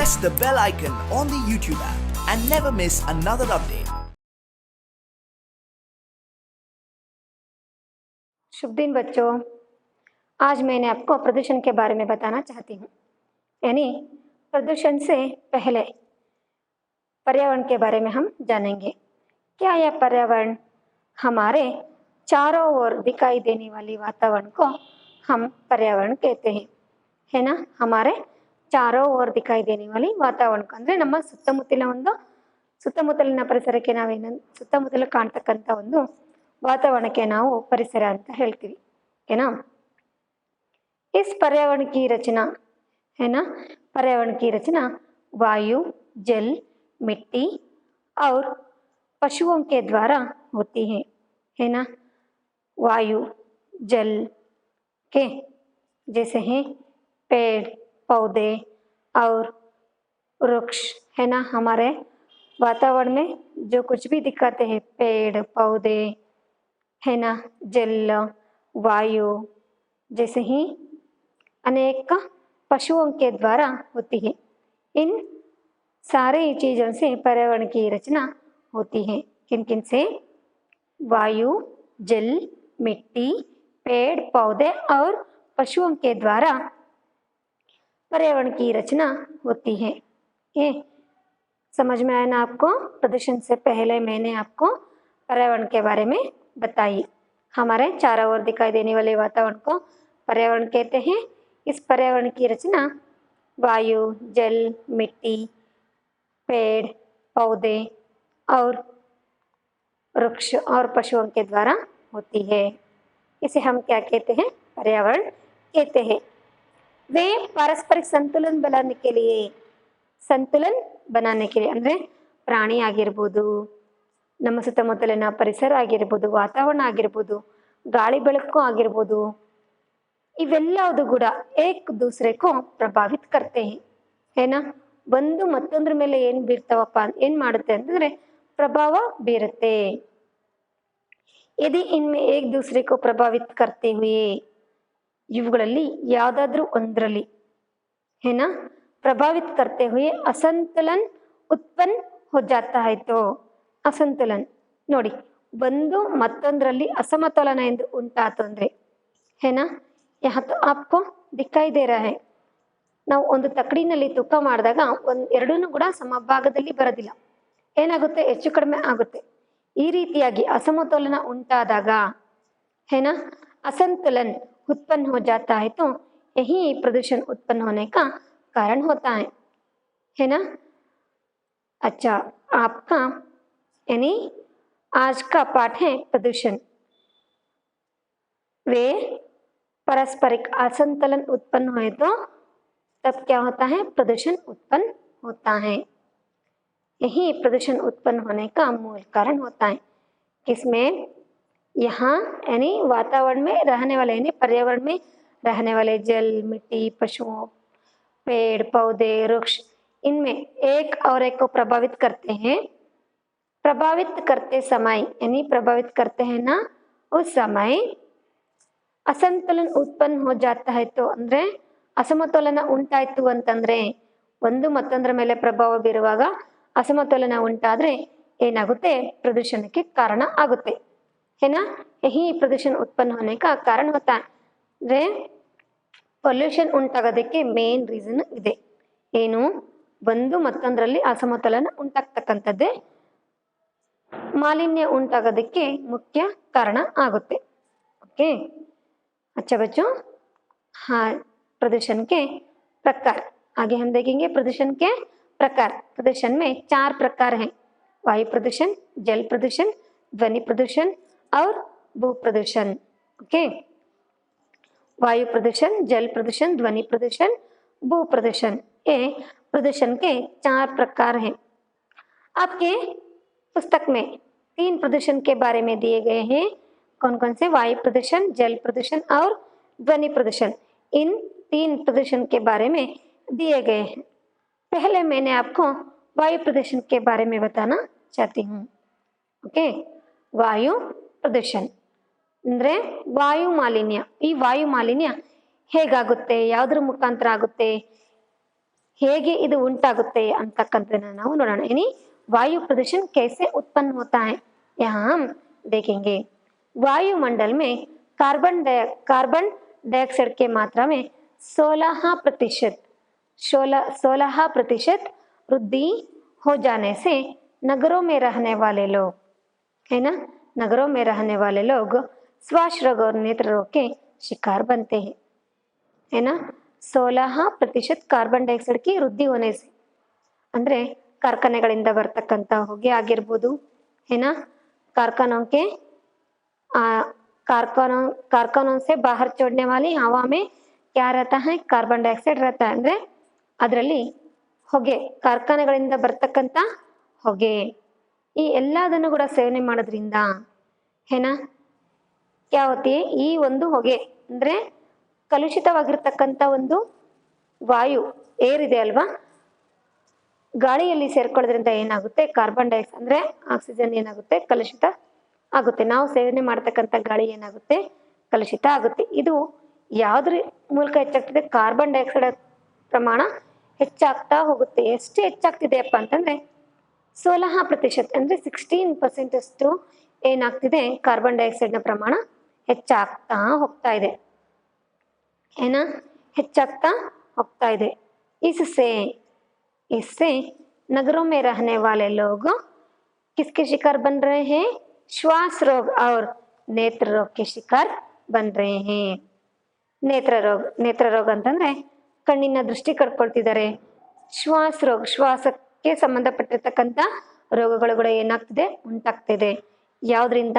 press the bell icon on the YouTube app and never miss another update. शुभ दिन बच्चों, आज मैंने आपको प्रदूषण के बारे में बताना चाहती हूँ। यानी प्रदूषण से पहले पर्यावरण के बारे में हम जानेंगे। क्या यह पर्यावरण हमारे चारों ओर दिखाई देने वाली वातावरण को हम पर्यावरण कहते हैं, है ना। हमारे चारों ओर दिखाई देने वाली वातावरण ಅಂದ್ರೆ ನಮ್ಮ ಸುತ್ತಮುತ್ತಲಿನ ಪರಿಸರಕ್ಕೆ ನಾವೇನು ಸುತ್ತಮುತ್ತಲು ಕಾಣ್ತಕ್ಕಂಥ ಒಂದು वातावरण ನಾವು ಪರಿಸರ ಅಂತ ಹೇಳ್ತೀವಿ, है ना। इस पर्यावरण की रचना, है ना, पर्यावरण की रचना वायु, जल, मिट्टी और पशुओं के द्वारा होती है ना। वायु, जल के जैसे हैं पेड़ पौधे और वृक्ष, है ना। हमारे वातावरण में जो कुछ भी दिखाते हैं, पेड़ पौधे, है ना, जल, वायु जैसे ही अनेक पशुओं के द्वारा होती है। इन सारे चीज़ों से पर्यावरण की रचना होती है। किन किन से? वायु, जल, मिट्टी, पेड़ पौधे और पशुओं के द्वारा पर्यावरण की रचना होती है। ये समझ में आया ना आपको? प्रदूषण से पहले मैंने आपको पर्यावरण के बारे में बताई। हमारे चारों ओर दिखाई देने वाले वातावरण को पर्यावरण कहते हैं। इस पर्यावरण की रचना वायु, जल, मिट्टी, पेड़ पौधे और वृक्ष और पशुओं के द्वारा होती है। इसे हम क्या कहते हैं? पर्यावरण कहते हैं। वे पारस्परिक संतुलन बनाने के लिए ಅಂದರೆ ಪ್ರಾಣಿ ಆಗಿರ್ಬೋದು, ನಮ್ಮ ಸುತ್ತಮುತ್ತಲಿನ ಪರಿಸರ ಆಗಿರ್ಬೋದು, ವಾತಾವರಣ ಆಗಿರ್ಬೋದು, ಗಾಳಿ ಬೆಳಕು ಆಗಿರ್ಬೋದು, ಇವೆಲ್ಲವೂ ಕೂಡ ಏಕ್ दूसरे को प्रभावित करते हैं, है ना। ಒಂದು ಮತ್ತೊಂದರ ಮೇಲೆ ಏನು ಬೀರ್ತಾವಪ್ಪ, ಏನು ಮಾಡುತ್ತೆ ಅಂತಂದ್ರೆ ಪ್ರಭಾವ ಬೀರುತ್ತೆ। यदि इनमें एक दूसरे को प्रभावित करते हुए ಇವುಗಳಲ್ಲಿ ಯಾವುದಾದ್ರೂ ಒಂದರಲ್ಲಿ, है ना, प्रभावित करते हुए असंतुलन उत्पन्न हो जाता है। तो असंतुलन ನೋಡಿ, ಒಂದು ಮತ್ತೊಂದರಲ್ಲಿ ಅಸಮತೋಲನ ಎಂದು ಉಂಟಾತು ಅಂದ್ರೆ, है ना। यहाँ तो आपको दिखाई दे रहा है, ನಾವು ಒಂದು ತಕ್ಕಡಿನಲ್ಲಿ ತೂಕ ಮಾಡಿದಾಗ ಎರಡೂ ಕೂಡ ಸಮಭಾಗದಲ್ಲಿ ಬರೋದಿಲ್ಲ, ಏನಾಗುತ್ತೆ, ಹೆಚ್ಚು ಕಡಿಮೆ ಆಗುತ್ತೆ। ಈ ರೀತಿಯಾಗಿ ಅಸಮತೋಲನ ಉಂಟಾದಾಗ, है ना, असंतुलन उत्पन्न हो जाता है। तो यही प्रदूषण उत्पन्न होने का कारण होता है ना। अच्छा, आपका यानी आज का पाठ है प्रदूषण। वे पारस्परिक असंतुलन उत्पन्न हुए तो तब क्या होता है? प्रदूषण उत्पन्न होता है। यही प्रदूषण उत्पन्न होने का मूल कारण होता है। किसमें? यहाँ यानी वातावरण में रहने वाले, यानी पर्यावरण में रहने वाले जल, मिट्टी, पशुओं, पेड़ पौधे, वृक्ष, इनमें एक और एक को प्रभावित करते हैं। प्रभावित करते समय यानी प्रभावित करते हैं ना, उस समय असंतुलन उत्पन्न हो जाता है। तो ಅಂದ್ರೆ ಅಸಮತೋಲನ ಉಂಟಾಯಿತು ಅಂತಂದ್ರೆ, ಒಂದು ಮತ್ತೊಂದರ ಮೇಲೆ ಪ್ರಭಾವ ಬೀರುವಾಗ ಅಸಮತೋಲನ ಉಂಟಾದ್ರೆ ಏನಾಗುತ್ತೆ? ಪ್ರದೂಷಣಕ್ಕೆ ಕಾರಣ ಆಗುತ್ತೆ, है ना। यही प्रदूषण उत्पन्न होने का कारण होता है। ಅಂದ್ರೆ ಪೊಲ್ಯೂಷನ್ ಉಂಟಾಗೋದಕ್ಕೆ ಮೇನ್ ರೀಸನ್ ಇದೆ, ಏನು? ಒಂದು ಮತ್ತೊಂದರಲ್ಲಿ ಅಸಮತೋಲನ ಉಂಟಾಗ್ತಕ್ಕಂಥದ್ದೇ ಮಾಲಿನ್ಯ ಉಂಟಾಗೋದಕ್ಕೆ ಮುಖ್ಯ ಕಾರಣ ಆಗುತ್ತೆ। ओके, अच्छा बच्चों, हाँ, प्रदूषण के प्रकार आगे हम देखेंगे। प्रदूषण के प्रकार, प्रदूषण में 4 प्रकार हैं: वायु प्रदूषण, जल प्रदूषण, ध्वनि प्रदूषण और भू प्रदूषण। ओके, वायु प्रदूषण, जल प्रदूषण, ध्वनि प्रदूषण, भू प्रदूषण, ये प्रदूषण के 4 प्रकार हैं। आपके पुस्तक में 3 प्रदूषण के बारे में दिए गए हैं। कौन कौन से? वायु प्रदूषण, जल प्रदूषण और ध्वनि प्रदूषण। इन 3 प्रदूषण के बारे में दिए गए हैं। पहले मैंने आपको वायु प्रदूषण के बारे में बताना चाहती हूँ। ओके, वायु प्रदूषण ಅಂದ್ರೆ ವಾಯು ಮಾಲಿನ್ಯ। ಈ ವಾಯು ಮಾಲಿನ್ಯ ಹೇಗಾಗುತ್ತೆ, ಯಾವುದರ ಮುಖಾಂತರ ಆಗುತ್ತೆ, ಹೇಗೆ ಇದು ಉಂಟಾಗುತ್ತೆ ಅಂತಕ್ಕಂಥದ್ದನ್ನ ನಾವು ನೋಡೋಣ. यानी वायु प्रदूषण कैसे उत्पन्न होता है यहाँ हम देखेंगे. वायुमंडल में कार्बन डाइऑक्साइड के मात्रा में 16% वृद्धि हो जाने से नगरों में रहने वाले लोग, है ना, नगरों में रहने वाले लोग श्वास रोग और नेत्र रोग के शिकार बनते हैं, है ना. 16% ಕಾರ್ಬನ್ ಡೈಆಕ್ಸೈಡ್ की ವೃದ್ಧಿ होने से ಅಂದರೆ ಕಾರ್ಖಾನೆಗಳಿಂದ ಬರ್ತಕ್ಕಂಥ ಹೊಗೆ ಆಗಿರ್ಬೋದು, है ना, कारखानों से बाहर छोड़ने वाली हवा में क्या रहता है, ಕಾರ್ಬನ್ ಡೈಆಕ್ಸೈಡ್ रहता है. ಅಂದರೆ ಅದರಲ್ಲಿ ಹೊಗೆ, ಕಾರ್ಖಾನೆಗಳಿಂದ ಬರ್ತಕ್ಕಂಥ ಹೊಗೆ, ಈ ಎಲ್ಲದನ್ನು ಕೂಡ ಸೇವನೆ ಮಾಡೋದ್ರಿಂದ ಏನ क्या होती है, ಈ ಒಂದು ಹೊಗೆ ಅಂದರೆ ಕಲುಷಿತವಾಗಿರ್ತಕ್ಕಂಥ ಒಂದು ವಾಯು ಏರ್ ಇದೆ ಅಲ್ವಾ, ಗಾಳಿಯಲ್ಲಿ ಸೇರ್ಕೊಳ್ಳೋದ್ರಿಂದ ಏನಾಗುತ್ತೆ, ಕಾರ್ಬನ್ ಡೈಆಕ್ಸೈಡ್ ಅಂದರೆ ಆಕ್ಸಿಜನ್ ಏನಾಗುತ್ತೆ, ಕಲುಷಿತ ಆಗುತ್ತೆ. ನಾವು ಸೇವನೆ ಮಾಡ್ತಕ್ಕಂಥ ಗಾಳಿ ಏನಾಗುತ್ತೆ, ಕಲುಷಿತ ಆಗುತ್ತೆ. ಇದು ಯಾವುದ್ರ ಮೂಲಕ ಹೆಚ್ಚಾಗ್ತಿದೆ, ಕಾರ್ಬನ್ ಡೈಆಕ್ಸೈಡ್ ಪ್ರಮಾಣ ಹೆಚ್ಚಾಗ್ತಾ ಹೋಗುತ್ತೆ. ಎಷ್ಟು ಹೆಚ್ಚಾಗ್ತಿದೆಯಪ್ಪ ಅಂತಂದರೆ 16% ಅಂದರೆ 16% ಅಷ್ಟು ಏನಾಗ್ತಿದೆ, ಕಾರ್ಬನ್ ಡೈಆಕ್ಸೈಡ್ನ ಪ್ರಮಾಣ ಹೆಚ್ಚಾಗ್ತಾ ಹೋಗ್ತಾ ಇದೆ, ಏನ ಹೆಚ್ಚಾಗ್ತಾ ಹೋಗ್ತಾ ಇದೆ. इससे नगरों में रहने वाले लोग किसके शिकार बन रहे हैं, श्वास रोग और नेत्र रोग के शिकार बन रहे हैं. ನೇತ್ರ ರೋಗ ಅಂತಂದ್ರೆ ಕಣ್ಣಿನ ದೃಷ್ಟಿ ಕಳ್ಕೊಳ್ತಿದ್ದಾರೆ. ಶ್ವಾಸಕ್ಕೆ ಸಂಬಂಧಪಟ್ಟಿರ್ತಕ್ಕಂಥ ರೋಗಗಳು ಕೂಡ ಏನಾಗ್ತಿದೆ, ಉಂಟಾಗ್ತಿದೆ. ಯಾವುದರಿಂದ,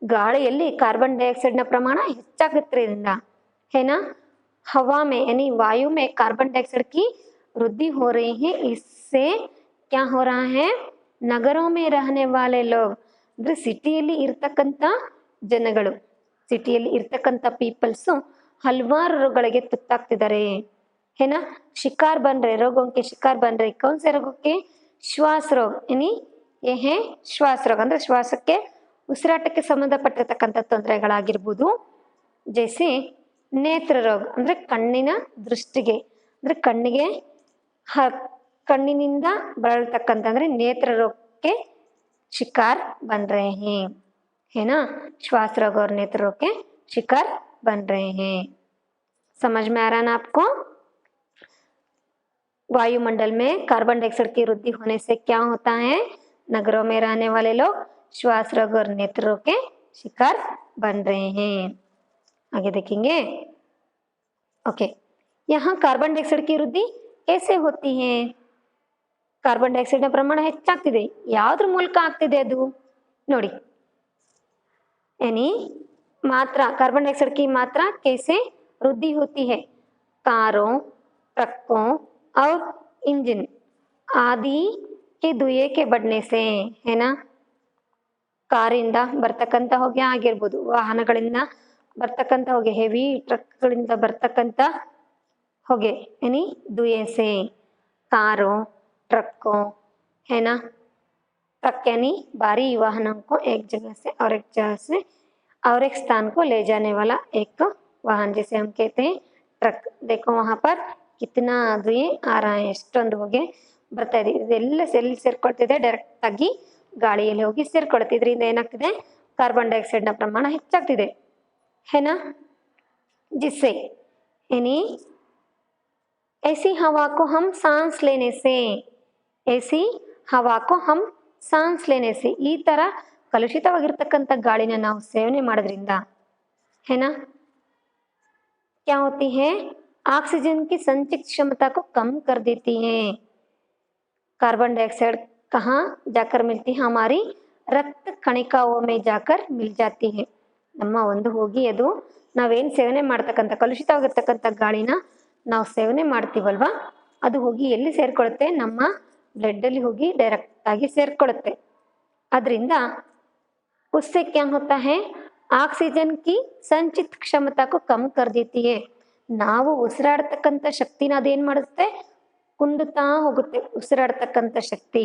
ಗಾಳಿಯಲ್ಲಿ ಕಾರ್ಬನ್ ಡೈಆಕ್ಸೈಡ್ನ ಪ್ರಮಾಣ ಹೆಚ್ಚಾಗುತ್ತರಿಂದ, है ना, हवा में यानी वायु में कार्बन डाइऑक्साइड की वृद्धि हो रही है. इससे क्या हो रहा है, नगरों में रहने वाले लोग ಅಂದ್ರೆ ಸಿಟಿಯಲ್ಲಿ ಇರ್ತಕ್ಕಂಥ ಜನಗಳು, ಸಿಟಿಯಲ್ಲಿ ಇರ್ತಕ್ಕಂಥ ಪೀಪಲ್ಸು ಹಲವಾರು ರೋಗಗಳಿಗೆ ತುತ್ತಾಗ್ತಿದ್ದಾರೆ, है ना. शिकार बन रहे, रोगों के शिकार बन रहे. कौन से रोगों के, श्वास रोग, यानी ये है ಶ್ವಾಸ ರೋಗ ಅಂದ್ರೆ ಶ್ವಾಸಕ್ಕೆ, ಉಸಿರಾಟಕ್ಕೆ ಸಂಬಂಧಪಟ್ಟಿರ್ತಕ್ಕಂಥ ತೊಂದರೆಗಳಾಗಿರ್ಬೋದು. ಜೈಸೆ ನೇತ್ರ ರೋಗ ಅಂದ್ರೆ ಕಣ್ಣಿನ ದೃಷ್ಟಿಗೆ, ಅಂದ್ರೆ ಕಣ್ಣಿನಿಂದ ಬರಲ್ತಕ್ಕಂಥ ಅಂದ್ರೆ ನೇತ್ರ ರೋಗಕ್ಕೆ शिकार बन रहे हैं, है ना. श्वास रोग और नेत्र रोग के शिकार बन रहे हैं. समझ में आ रहा ना आपको. वायुमंडल में कार्बन डाइऑक्साइड की वृद्धि होने से क्या होता है, नगरों में रहने वाले लोग श्वास रोग और नेत्र रोग के शिकार बन रहे हैं. आगे देखेंगे. ओके, यहाँ कार्बन डाइऑक्साइड की वृद्धि कैसे होती है, ಕಾರ್ಬನ್ ಡೈಆಕ್ಸೈಡ್ನ ಪ್ರಮಾಣ ಹೆಚ್ಚಾಗ್ತಿದೆ, ಯಾವುದ್ರ ಮೂಲಕ ಆಗ್ತಿದೆ ಅದು ನೋಡಿ. यानी मात्रा, कार्बन डाइऑक्साइड की मात्रा कैसे वृद्धि होती है, कारों, ट्रकों और इंजन आदि के धुएं के बढ़ने से, है ना. ಕಾರಿಂದ ಬರ್ತಕ್ಕಂಥ ಹೊಗೆ ಆಗಿರ್ಬೋದು, ವಾಹನಗಳಿಂದ ಬರ್ತಕ್ಕಂಥ ಹೊಗೆ, ಹೆವಿ ಟ್ರಕ್ಗಳಿಂದ ಬರ್ತಕ್ಕಂಥ ಹೊಗೆ, यानी धुएं से, कारों, ट्रकों, है ना. ट्रक यानी भारी वाहनों को एक जगह से और एक स्थान को ले जाने वाला एक वाहन, जैसे हम कहते हैं ट्रक. देखो वहाँ पर कितना धुएं आ रहा है, ಎಷ್ಟೊಂದು ಹೊಗೆ ಬರ್ತಾ ಇದೆ. ಇದೆಲ್ಲ ಎಲ್ಲಿ ಸೇರ್ಕೊಳ್ತಿದೆ, ಡೈರೆಕ್ಟ್ ಆಗಿ ಗಾಳಿಯಲ್ಲಿ ಹೋಗಿ ಸೇರ್ಕೊಳ್ತಿದ್ರಿಂದ ಏನಾಗ್ತಿದೆ, ಕಾರ್ಬನ್ ಡೈಆಕ್ಸೈಡ್ನ ಪ್ರಮಾಣ ಹೆಚ್ಚಾಗ್ತಿದೆ, है ना. जिससे यानी ऐसी हवा को हम सांस लेने से, ऐसी हवा को हम सांस लेने से, ಈ ಥರ ಕಲುಷಿತವಾಗಿರ್ತಕ್ಕಂಥ ಗಾಳಿನ ನಾವು ಸೇವನೆ ಮಾಡೋದ್ರಿಂದ, है ना, क्या होती है, ऑक्सीजन की संचित क्षमता को कम कर देती है. कार्बन डाइऑक्साइड कहाँ जाकर मिलती है, हमारी रक्त कणिकाओं में जाकर मिल जाती है. ನಮ್ಮ ಒಂದು ಹೋಗಿ ಅದು ನಾವೇನು ಸೇವನೆ ಮಾಡ್ತಕ್ಕಂಥ ಕಲುಷಿತವಾಗಿರ್ತಕ್ಕಂಥ ಗಾಳಿನ ನಾವು ಸೇವನೆ ಮಾಡ್ತೀವಲ್ವಾ, ಅದು ಹೋಗಿ ಎಲ್ಲಿ ಸೇರ್ಕೊಳ್ಳುತ್ತೆ, ನಮ್ಮ ಬ್ಲಡ್ಡಲ್ಲಿ ಹೋಗಿ ಡೈರೆಕ್ಟ್ ಆಗಿ ಸೇರ್ಕೊಳ್ಳುತ್ತೆ. ಅದರಿಂದ उससे क्या होता है, ऑक्सीजन की संचित क्षमता को कम कर देती है. ನಾವು ಉಸಿರಾಡ್ತಕ್ಕಂಥ ಶಕ್ತಿನ ಅದೇನು ಮಾಡುತ್ತೆ, ಕುಂದುತ್ತಾ ಹೋಗುತ್ತೆ. ಉಸಿರಾಡ್ತಕ್ಕಂಥ ಶಕ್ತಿ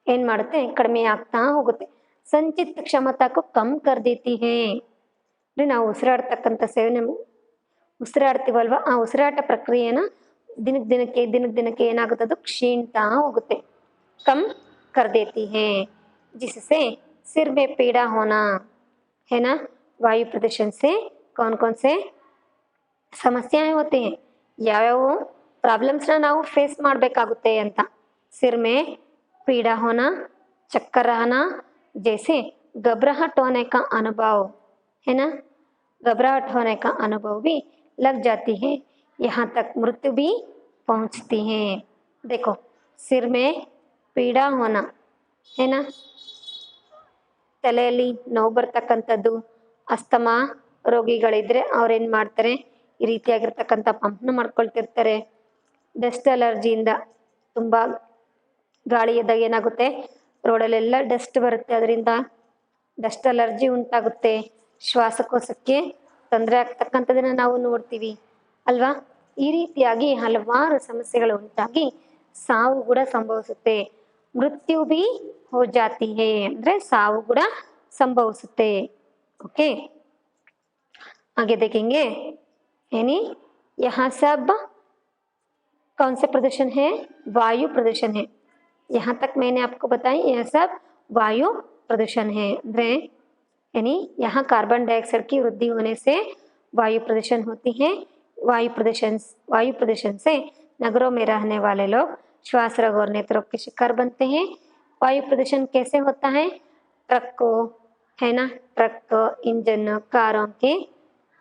ಏನು ಮಾಡುತ್ತೆ, ಕಡಿಮೆ ಆಗ್ತಾ ಹೋಗುತ್ತೆ. ಸಂಚಿತ್ ಕ್ಷಮತಾಕು ಕಮ್ ಕರ್ ದೇತಿ ಹೇ. ಅಂದರೆ ನಾವು ಉಸಿರಾಡ್ತಕ್ಕಂಥ ಉಸಿರಾಡ್ತೀವಲ್ವ, ಆ ಉಸಿರಾಟ ಪ್ರಕ್ರಿಯೆನ ದಿನಕ್ಕೆ ದಿನಕ್ಕೆ ಏನಾಗುತ್ತೆ, ಅದು ಕ್ಷೀಣ್ತಾ ಹೋಗುತ್ತೆ, ಕಮ್ कर देती हैं, जिससे सिर में पीड़ा होना, है ना। वायु प्रदूषण से कौन कौन से ಸಮಸ್ಯೆ ಹೋತೆ ಯಾವ್ಯಾವ ಪ್ರಾಬ್ಲಮ್ಸ್ನ ನಾವು ಫೇಸ್ ಮಾಡಬೇಕಾಗುತ್ತೆ ಅಂತ. सिर में पीड़ा होना, चक्कर आना, जैसे घबराहट होने का अनुभव, है ना, घबराहट होने का अनुभव भी लग जाती है, यहाँ तक मृत्यु भी पहुंचती है. देखो, सिर में पीड़ा होना, है ना, ತಲೆಯಲ್ಲಿ ನೋವು ಬರ್ತಕ್ಕಂಥದ್ದು, ಅಸ್ತಮಾ ರೋಗಿಗಳಿದ್ರೆ ಅವ್ರೇನು ಮಾಡ್ತಾರೆ, ಈ ರೀತಿಯಾಗಿರ್ತಕ್ಕಂಥ ಪಂಪ್ನ ಮಾಡ್ಕೊಳ್ತಿರ್ತಾರೆ. ಡಸ್ಟ್ ಅಲರ್ಜಿಯಿಂದ ತುಂಬ ಗಾಳಿ ಎದ್ದಾಗ ಏನಾಗುತ್ತೆ, ರೋಡಲ್ಲೆಲ್ಲ ಡಸ್ಟ್ ಬರುತ್ತೆ, ಅದರಿಂದ ಡಸ್ಟ್ ಅಲರ್ಜಿ ಉಂಟಾಗುತ್ತೆ, ಶ್ವಾಸಕೋಶಕ್ಕೆ ತೊಂದರೆ ಆಗ್ತಕ್ಕಂಥದ್ದನ್ನು ನಾವು ನೋಡ್ತೀವಿ ಅಲ್ವಾ. ಈ ರೀತಿಯಾಗಿ ಹಲವಾರು ಸಮಸ್ಯೆಗಳು ಉಂಟಾಗಿ ಸಾವು ಕೂಡ ಸಂಭವಿಸುತ್ತೆ. ಮೃತ್ಯು ಬಿ ಹೋ ಜಾತಿ ಹೇ ಅಂದ್ರೆ ಸಾವು ಕೂಡ ಸಂಭವಿಸುತ್ತೆ. ओके, आगे देखेंगे, यानी यहाँ सब कौन से प्रदूषण है, वायु प्रदूषण है. यहाँ तक मैंने आपको बताया, यह सब वायु प्रदूषण है. यानी यहाँ कार्बन डाइऑक्साइड की वृद्धि होने से वायु प्रदूषण होती है. वायु प्रदूषण से नगरों में रहने वाले लोग श्वास रोग और नेत्र रोग के शिकार बनते हैं. वायु प्रदूषण कैसे होता है, ट्रक को, है ना, ट्रक इंजन कारों के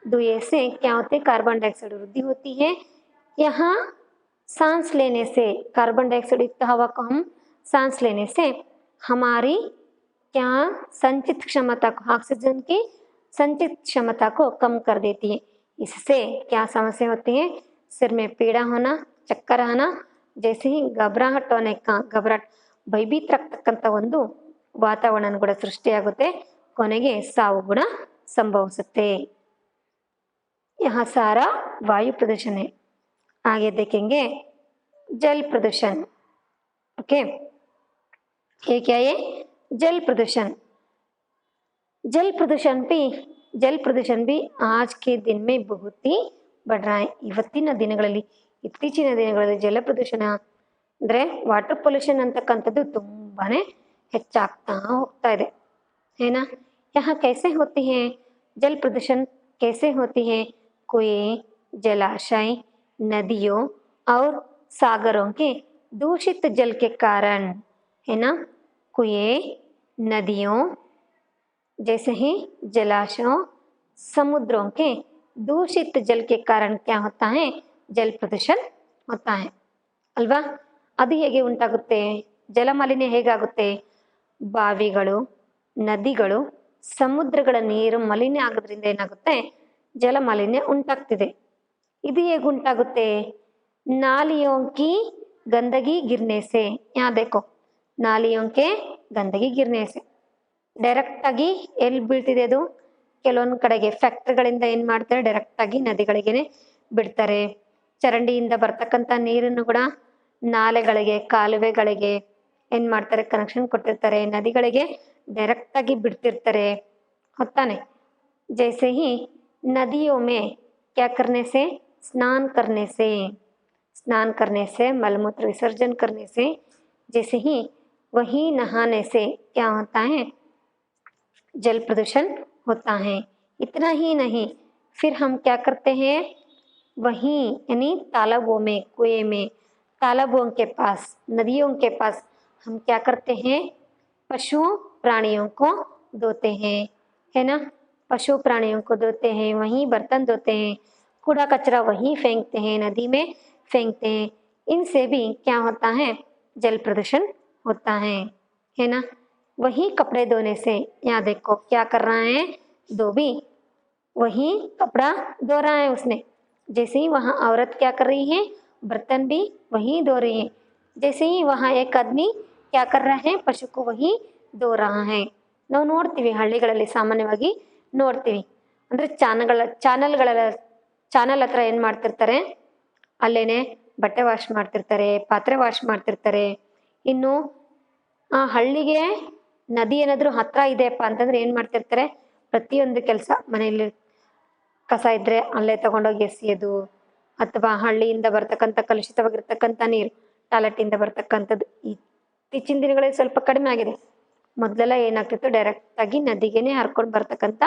धुएं से क्या होते हैं, कार्बन डाइऑक्साइड वृद्धि होती है. यहाँ सांस लेने से, कार्बन डाइऑक्साइड युक्त हवा को हम सांस लेने से हमारी क्या संचित क्षमता को, ऑक्सीजन की संचित क्षमता को कम कर देती है. इससे क्या समस्या होती है, सिर में पीड़ा होना, चक्कर आना, जैसे ही घबराहट होने का, घबराहट ಭಯಭೀತರಾಗ್ತಕ್ಕಂಥ ಒಂದು ವಾತಾವರಣ ಕೂಡ ಸೃಷ್ಟಿಯಾಗುತ್ತೆ, ಕೊನೆಗೆ ಸಾವು ಕೂಡ ಸಂಭವಿಸುತ್ತೆ. यहाँ सारा वायु प्रदूषण है. आगे देखेंगे जल प्रदूषण. ओके, ये क्या है, जल प्रदूषण. जल प्रदूषण भी आज के दिन में बहुत ही बढ़ रहा है. ಇತ್ತೀಚಿನ ದಿನಗಳಲ್ಲಿ ಜಲ ಪ್ರದೂಷಣ ಅಂದರೆ ವಾಟರ್ ಪೊಲ್ಯೂಷನ್ ಅಂತಕ್ಕಂಥದ್ದು ತುಂಬಾನೇ ಹೆಚ್ಚಾಗ್ತಾ ಹೋಗ್ತಾ ಇದೆ. ಏನಾ, यहाँ कैसे होती है जल प्रदूषण, कैसे होती है, कुएं, जलाशय, नदियों और सागरों के दूषित जल के कारण, है ना. कुएं, नदियों, जैसे ही जलाशयों, समुद्रों के दूषित जल के कारण क्या होता है, जल प्रदूषण होता है ಅಲ್ವಾ. ಅದು ಹೇಗೆ ಉಂಟಾಗುತ್ತೆ, ಜಲಮಾಲಿನ್ಯ ಹೇಗಾಗುತ್ತೆ, ಬಾವಿಗಳು, ನದಿಗಳು, ಸಮುದ್ರಗಳ ನೀರು ಮಾಲಿನ್ಯ ಆಗೋದ್ರಿಂದ ಏನಾಗುತ್ತೆ, ಜಲಮಾಲಿನ್ಯ ಉಂಟಾಗ್ತಿದೆ. ಇದು ಹೇಗೆ ಉಂಟಾಗುತ್ತೆ, नालियों की गंदगी गिरने से. यहाँ देखो, नालियों के गंदगी गिरने से ಡೈರೆಕ್ಟ್ ಆಗಿ ಎಲ್ಲಿ ಬೀಳ್ತಿದೆ ಅದು, ಕೆಲವೊಂದು ಕಡೆಗೆ ಫ್ಯಾಕ್ಟ್ರಿಗಳಿಂದ ಏನು ಮಾಡ್ತಾರೆ, ಡೈರೆಕ್ಟ್ ಆಗಿ ನದಿಗಳಿಗೆನೆ ಬಿಡ್ತಾರೆ. ಚರಂಡಿಯಿಂದ ಬರ್ತಕ್ಕಂಥ ನೀರನ್ನು ಕೂಡ ನಾಲೆಗಳಿಗೆ, ಕಾಲುವೆಗಳಿಗೆ ಏನು ಮಾಡ್ತಾರೆ, ಕನೆಕ್ಷನ್ ಕೊಟ್ಟಿರ್ತಾರೆ, ನದಿಗಳಿಗೆ ಡೈರೆಕ್ಟ್ ಆಗಿ ಬಿಡ್ತಿರ್ತಾರೆ, ಹೊತ್ತಾನೆ. जैसे ही नदियों में क्या करने से, स्नान करने से, मलमूत्र विसर्जन करने से, जैसे ही वही नहाने से क्या होता है, जल प्रदूषण होता है. इतना ही नहीं, फिर हम क्या करते हैं, वहीं यानी तालाबों में, कुएं में, तालाबों के पास, नदियों के पास हम क्या करते हैं, पशुओं प्राणियों को धोते हैं, है ना. पशु प्राणियों को धोते हैं, वहीं बर्तन धोते हैं, कूड़ा कचरा वहीं फेंकते हैं, नदी में फेंकते हैं. इनसे भी क्या होता है, जल प्रदूषण होता है ना. वही कपड़े धोने से, यहाँ देखो क्या कर रहा है, धोबी वही कपड़ा धो रहा है उसने. जैसे ही वहाँ औरत क्या कर रही है, बर्तन भी वही धो रही है. जैसे ही वहाँ एक आदमी क्या कर रहा है, पशु को वही धो रहा है. ನಾವು ನೋಡ್ತೀವಿ, ಹಳ್ಳಿಗಳಲ್ಲಿ ಸಾಮಾನ್ಯವಾಗಿ ನೋಡ್ತೀವಿ. ಅಂದರೆ ಚಾನಲ್ ಹತ್ರ ಏನು ಮಾಡ್ತಿರ್ತಾರೆ, ಅಲ್ಲೇನೆ ಬಟ್ಟೆ ವಾಶ್ ಮಾಡ್ತಿರ್ತಾರೆ, ಪಾತ್ರೆ ವಾಶ್ ಮಾಡ್ತಿರ್ತಾರೆ. ಇನ್ನು ಆ ಹಳ್ಳಿಗೆ ನದಿ ಏನಾದರೂ ಹತ್ರ ಇದೆಯಪ್ಪ ಅಂತಂದ್ರೆ ಏನು ಮಾಡ್ತಿರ್ತಾರೆ, ಪ್ರತಿಯೊಂದು ಕೆಲಸ, ಮನೆಯಲ್ಲಿ ಕಸ ಇದ್ದರೆ ಅಲ್ಲೇ ತಗೊಂಡೋಗಿ ಎಸೆಯೋದು, ಅಥವಾ ಹಳ್ಳಿಯಿಂದ ಬರ್ತಕ್ಕಂಥ ಕಲುಷಿತವಾಗಿರ್ತಕ್ಕಂಥ ನೀರು, ಟಾಯ್ಲೆಟಿಂದ ಬರ್ತಕ್ಕಂಥದ್ದು ಇತ್ತೀಚಿನ ದಿನಗಳಲ್ಲಿ ಸ್ವಲ್ಪ ಕಡಿಮೆ ಆಗಿದೆ. ಮೊದಲೆಲ್ಲ ಏನಾಗ್ತಿತ್ತು, ಡೈರೆಕ್ಟಾಗಿ ನದಿಗೆನೆ ಹರ್ಕೊಂಡು ಬರ್ತಕ್ಕಂಥ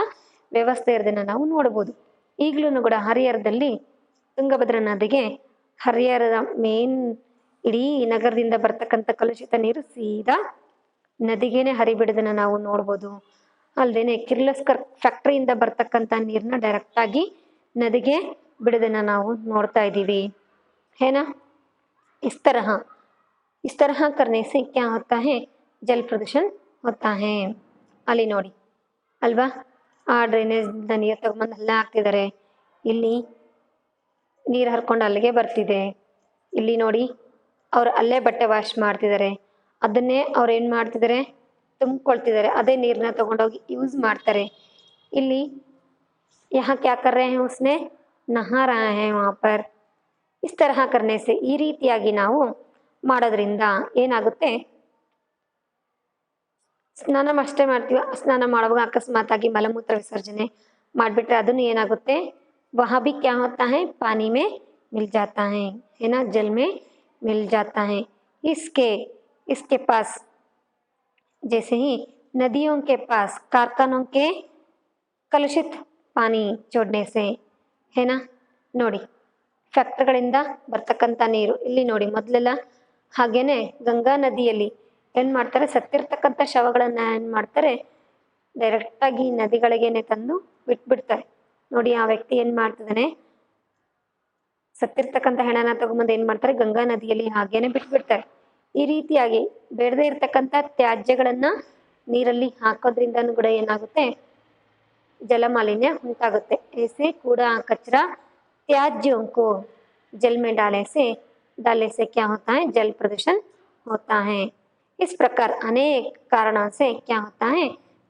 ವ್ಯವಸ್ಥೆ ಇರೋದನ್ನ ನಾವು ನೋಡ್ಬೋದು. ಈಗಲೂ ಕೂಡ ಹರಿಹರದಲ್ಲಿ ತುಂಗಭದ್ರಾ ನದಿಗೆ ಹರಿಹರದ ಮೇನ್ ಇಡೀ ನಗರದಿಂದ ಬರ್ತಕ್ಕಂಥ ಕಲುಷಿತ ನೀರು ಸೀದಾ ನದಿಗೇನೆ ಹರಿಬಿಡೋದನ್ನ ನಾವು ನೋಡ್ಬೋದು. ಅಲ್ಲದೇನೆ ಕಿರ್ಲಸ್ಕರ್ ಫ್ಯಾಕ್ಟ್ರಿಯಿಂದ ಬರ್ತಕ್ಕಂಥ ನೀರನ್ನ ಡೈರೆಕ್ಟಾಗಿ ನದಿಗೆ ಬಿಡೋದನ್ನ ನಾವು ನೋಡ್ತಾ ಇದ್ದೀವಿ. है ना? इस तरह करने से क्या होता है, जल प्रदूषण होता है. ಅಲ್ಲಿ ನೋಡಿ ಅಲ್ವಾ, ಆ ಡ್ರೈನೇಜ್ ನೀರು ತಗೊಂಬಂದು ಅಲ್ಲೇ ಹಾಕ್ತಿದ್ದಾರೆ. ಇಲ್ಲಿ ನೀರು ಹರ್ಕೊಂಡು ಅಲ್ಲಿಗೆ ಬರ್ತಿದೆ. ಇಲ್ಲಿ ನೋಡಿ ಅವ್ರು ಅಲ್ಲೇ ಬಟ್ಟೆ ವಾಶ್ ಮಾಡ್ತಿದ್ದಾರೆ. ಅದನ್ನೇ ಅವ್ರು ಏನು ಮಾಡ್ತಿದ್ದಾರೆ, ತುಂಬಿಕೊಳ್ತಿದ್ದಾರೆ. ಅದೇ ನೀರನ್ನ ತಗೊಂಡೋಗಿ ಯೂಸ್ ಮಾಡ್ತಾರೆ. ಇಲ್ಲಿ यहाँ क्या कर रहे हैं, उसने नहा रहा है वहाँ पर. इस तरह करने से ಈ ರೀತಿಯಾಗಿ ನಾವು ಮಾಡೋದ್ರಿಂದ ಏನಾಗುತ್ತೆ, ಸ್ನಾನ ಅಷ್ಟೇ ಮಾಡ್ತೀವಿ, ಸ್ನಾನ ಮಾಡುವಾಗ ಅಕಸ್ಮಾತ್ ಆಗಿ ಮಲಮೂತ್ರ ವಿಸರ್ಜನೆ ಮಾಡಿಬಿಟ್ರೆ ಅದನ್ನು ಏನಾಗುತ್ತೆ, वहाँ भी क्या होता है, पानी में मिल जाता है ना, जल में मिल जाता है. इसके पास जैसे ही नदियों के पास कारखानों के कलुषित पानी छोड़ने से है ना. ನೋಡಿ ಫ್ಯಾಕ್ಟ್ರಿಗಳಿಂದ ಬರ್ತಕ್ಕಂಥ ನೀರು ಇಲ್ಲಿ ನೋಡಿ, ಮೊದಲೆಲ್ಲ ಹಾಗೇನೆ ಗಂಗಾ ನದಿಯಲ್ಲಿ ಏನು ಮಾಡ್ತಾರೆ, ಸತ್ತಿರ್ತಕ್ಕಂಥ ಶವಗಳನ್ನ ಏನು ಮಾಡ್ತಾರೆ, ಡೈರೆಕ್ಟಾಗಿ ನದಿಗಳಿಗೇನೆ ತಂದು ಬಿಟ್ಬಿಡ್ತಾರೆ. ನೋಡಿ ಆ ವ್ಯಕ್ತಿ ಏನು ಮಾಡ್ತಿದ್ದಾನೆ, ಸತ್ತಿರ್ತಕ್ಕಂಥ ಹೆಣನ ತಗೊಂಬಂದು ಏನು ಮಾಡ್ತಾರೆ, ಗಂಗಾ ನದಿಯಲ್ಲಿ ಹಾಗೇನೆ ಬಿಟ್ಬಿಡ್ತಾರೆ. ಈ ರೀತಿಯಾಗಿ ಬೇಡದೇ ಇರ್ತಕ್ಕಂಥ ತ್ಯಾಜ್ಯಗಳನ್ನ ನೀರಲ್ಲಿ ಹಾಕೋದ್ರಿಂದನೂ ಕೂಡ ಏನಾಗುತ್ತೆ, ಜಲಮಾಲಿನ್ಯ ಉಂಟಾಗುತ್ತೆ. ऐसे कूड़ा कचरा त्याज्यों को जल में डालने से क्या होता है, जल प्रदूषण होता है. इस प्रकार अनेक कारणों से क्या होता है,